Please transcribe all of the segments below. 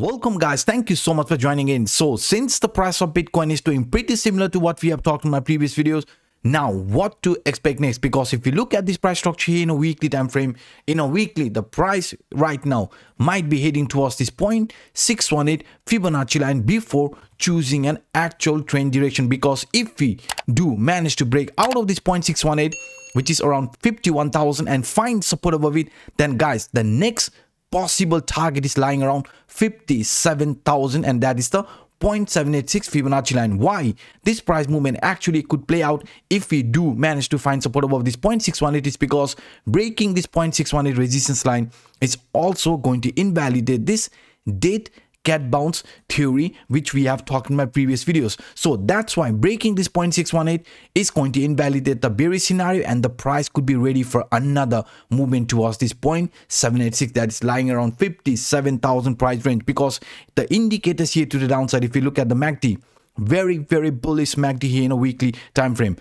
Welcome guys, thank you so much for joining in. So since the price of Bitcoin is doing pretty similar to what we have talked in my previous videos, now what to expect next? Because if you look at this price structure here in a weekly time frame, in a weekly the price right now might be heading towards this 0.618 Fibonacci line before choosing an actual trend direction. Because if we do manage to break out of this 0.618, which is around 51,000, and find support above it, then guys, the next possible target is lying around 57,000, and that is the 0.786 Fibonacci line. Why this price movement actually could play out if we do manage to find support above this 0.618 is because breaking this 0.618 resistance line is also going to invalidate this dead cat bounce theory, which we have talked in my previous videos. So that's why breaking this 0.618 is going to invalidate the bearish scenario, and the price could be ready for another movement towards this 0.786 that is lying around 57,000 price range. Because the indicators here to the downside, if you look at the MACD, very bullish MACD here in a weekly time frame.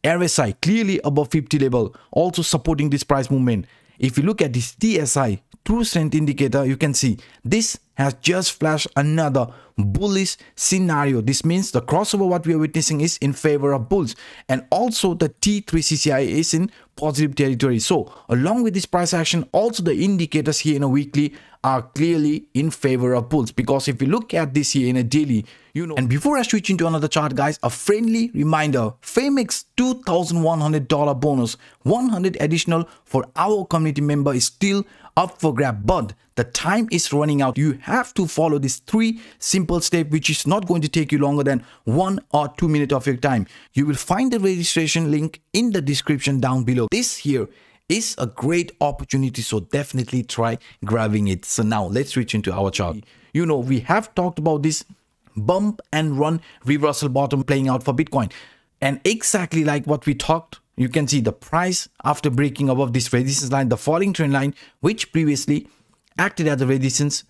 RSI clearly above 50 level, also supporting this price movement. If you look at this TSI, true strength indicator, you can see this has just flashed another bullish scenario. This means the crossover what we are witnessing is in favor of bulls, and also the T3CCI is in positive territory. So along with this price action, also the indicators here in a weekly are clearly in favor of bulls. Because if you look at this here in a daily, and before I switch into another chart guys, a friendly reminder, Phemex $2,100 bonus, 100 additional for our community member is still up for grab, but the time is running out. You have to follow these 3 simple steps, which is not going to take you longer than 1 or 2 minutes of your time. You will find the registration link in the description down below. This here is a great opportunity, so definitely try grabbing it. So now let's switch into our chart. We have talked about this bump and run reversal bottom playing out for Bitcoin, and exactly like what we talked, you can see the price after breaking above this resistance line, the falling trend line, which previously acted as a resistance.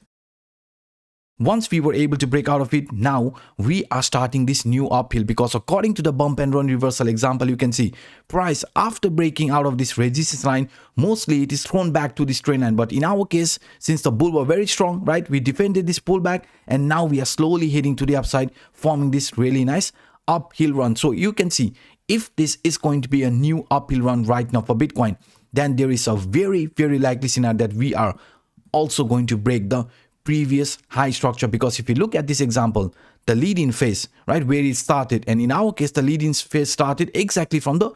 Once we were able to break out of it, now we are starting this new uphill, because according to the bump and run reversal example, you can see price after breaking out of this resistance line, mostly it is thrown back to this trend line. But in our case, since the bull were very strong, right, we defended this pullback, and now we are slowly heading to the upside, forming this really nice uphill run. So you can see, if this is going to be a new uphill run right now for Bitcoin, then there is a very likely scenario that we are also going to break the previous high structure. Because if you look at this example, the lead-in phase, right, where it started, and in our case the lead-in phase started exactly from the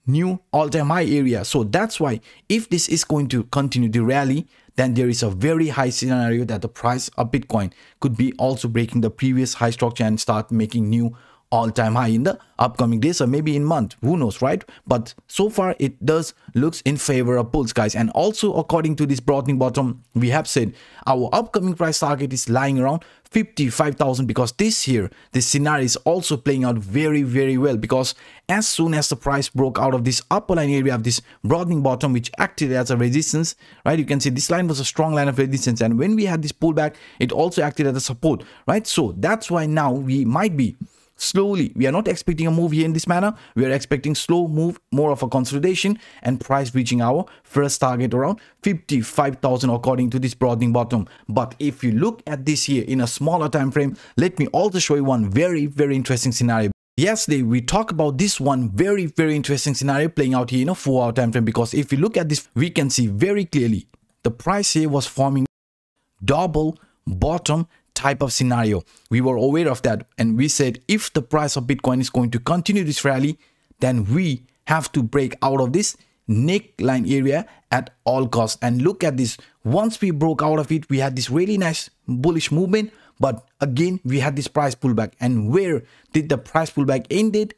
new all-time high area. So that's why if this is going to continue the rally, then there is a very high scenario that the price of Bitcoin could be also breaking the previous high structure and start making new all-time high in the upcoming days, or maybe in month, who knows, right? But so far it does looks in favor of bulls guys. And also according to this broadening bottom, we have said our upcoming price target is lying around 55,000, because this scenario is also playing out very well. Because as soon as the price broke out of this upper line area of this broadening bottom, which acted as a resistance, right, you can see this line was a strong line of resistance, and when we had this pullback, it also acted as a support, right? So that's why now we might be slowly, we are not expecting a move here in this manner. We are expecting slow move, more of a consolidation, and price reaching our first target around 55,000 according to this broadening bottom. But if you look at this here in a smaller time frame, let me also show you one very interesting scenario. Yesterday we talked about this one very interesting scenario playing out here in a 4-hour time frame. Because if you look at this, we can see very clearly the price here was forming double bottom type of scenario. We were aware of that, and we said if the price of Bitcoin is going to continue this rally, then we have to break out of this neckline area at all costs. And look at this, once we broke out of it, we had this really nice bullish movement, but again we had this price pullback. And where did the price pullback ended?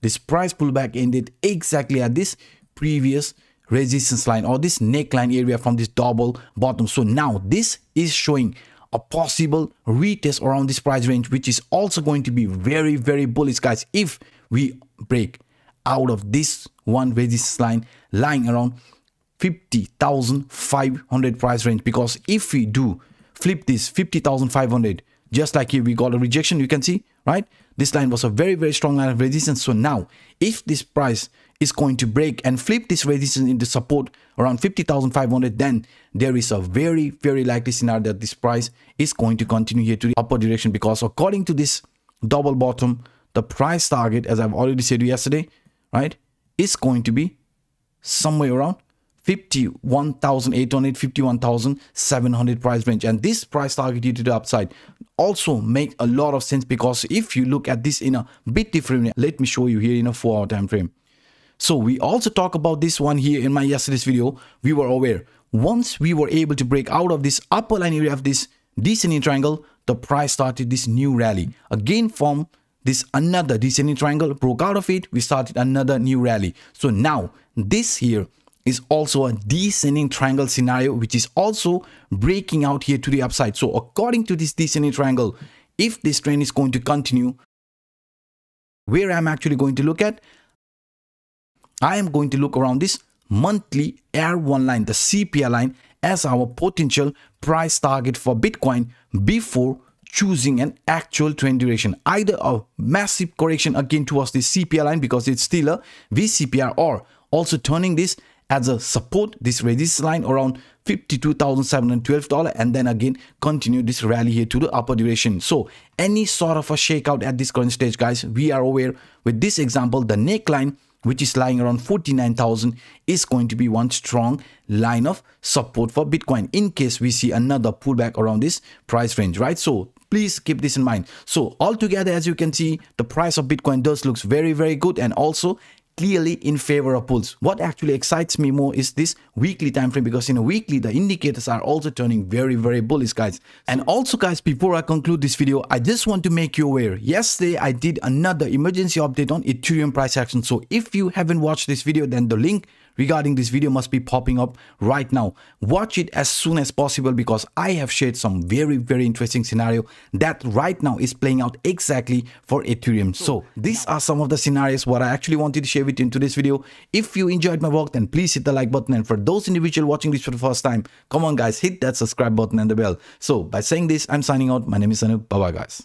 This price pullback ended exactly at this previous resistance line, or this neckline area from this double bottom. So now this is showing a possible retest around this price range, which is also going to be very bullish guys, if we break out of this one resistance line lying around 50,500 price range. Because if we do flip this 50,500, just like here we got a rejection, you can see, right? This line was a very, very strong line of resistance. So now if this price is going to break and flip this resistance into support around 50,500, then there is a very, very likely scenario that this price is going to continue here to the upper direction, because according to this double bottom, the price target, as I've already said yesterday, right, is going to be somewhere around 51,800, 51,700 price range. And this price target here to the upside also make a lot of sense, because if you look at this in a bit different, let me show you here in a 4-hour time frame. So we also talk about this one here in my yesterday's video. We were aware once we were able to break out of this upper line area of this descending triangle, the price started this new rally again from this another descending triangle, broke out of it, we started another new rally. So now this here is also a descending triangle scenario, which is also breaking out here to the upside. So according to this descending triangle, if this trend is going to continue, where I'm actually going to look at, I am going to look around this monthly R1 line, the CPI line, as our potential price target for Bitcoin before choosing an actual trend duration, either a massive correction again towards this CPI line because it's still a VCPR, or also turning this as a support, this resistance line around $52,712, and then again continue this rally here to the upper duration. So any sort of a shakeout at this current stage, guys, we are aware with this example, the neckline, which is lying around 49,000, is going to be one strong line of support for Bitcoin in case we see another pullback around this price range, right? So please keep this in mind. So altogether, as you can see, the price of Bitcoin does looks very, very good, and also clearly in favor of bulls. What actually excites me more is this weekly time frame, because in a weekly the indicators are also turning very, very bullish, guys. And also, guys, before I conclude this video, I just want to make you aware, yesterday I did another emergency update on Ethereum price action. So if you haven't watched this video, then the link regarding this video must be popping up right now. Watch it as soon as possible, because I have shared some very, very interesting scenario that right now is playing out exactly for Ethereum. So these are some of the scenarios what I actually wanted to share with you in today's video. If you enjoyed my work, then please hit the like button, and for those individuals watching this for the first time, come on guys, hit that subscribe button and the bell. So by saying this, I'm signing out. My name is Anup. Bye bye, guys.